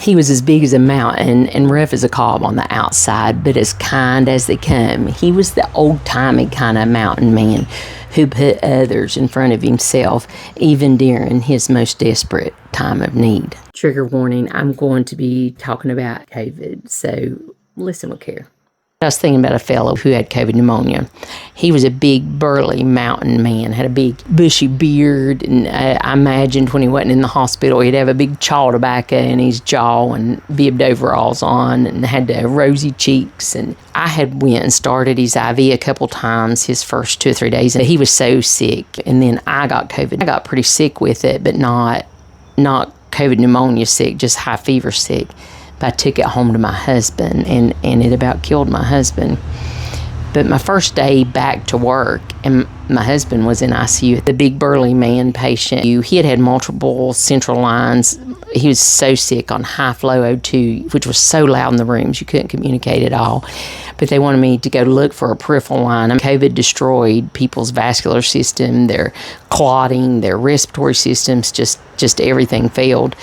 He was as big as a mountain and rough as a cob on the outside, but as kind as they come. He was the old-timey kind of mountain man who put others in front of himself, even during his most desperate time of need. Trigger warning, I'm going to be talking about COVID, so listen with care. I was thinking about a fellow who had COVID pneumonia. He was a big, burly mountain man, had a big, bushy beard, and I imagined when he wasn't in the hospital, he'd have a big chaw tobacco in his jaw and bibbed overalls on and had rosy cheeks. And I had went and started his IV a couple times his first 2 or 3 days, and he was so sick. And then I got COVID. I got pretty sick with it, but not COVID pneumonia sick, just high fever sick. I took it home to my husband, and it about killed my husband. But my first day back to work, and my husband was in ICU, the big burly man patient. He had multiple central lines. He was so sick on high-flow O2, which was so loud in the rooms, you couldn't communicate at all. But they wanted me to go look for a peripheral line. COVID destroyed people's vascular system, their clotting, their respiratory systems, just everything failed.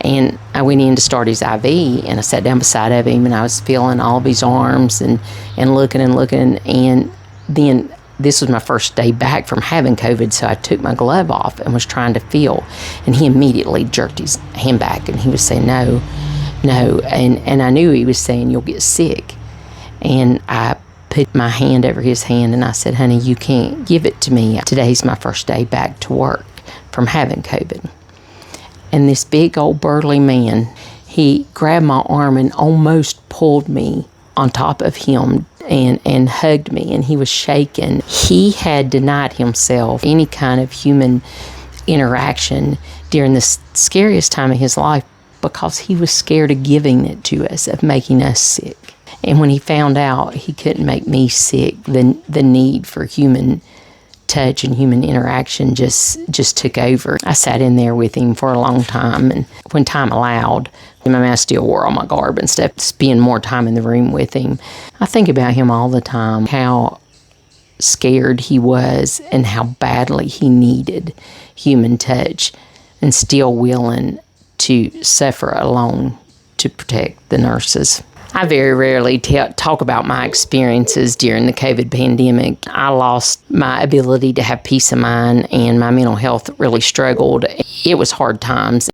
And I went in to start his IV, and I sat down beside of him, and I was feeling all of his arms and looking. And then this was my first day back from having COVID, so I took my glove off and was trying to feel. And he immediately jerked his hand back, and he was saying, no. And I knew he was saying, you'll get sick. And I put my hand over his hand, and I said, honey, you can't give it to me. Today's my first day back to work from having COVID. And this big old burly man, he grabbed my arm and almost pulled me on top of him and hugged me, and he was shaking. He had denied himself any kind of human interaction during the scariest time of his life because he was scared of giving it to us, of making us sick. And when he found out he couldn't make me sick, the need for human touch and human interaction just took over. I sat in there with him for a long time, and when time allowed, I still wore all my garb and stuff, spend more time in the room with him. I think about him all the time, how scared he was and how badly he needed human touch, and still willing to suffer alone to protect the nurses. I very rarely talk about my experiences during the COVID pandemic. I lost my ability to have peace of mind, and my mental health really struggled. It was hard times.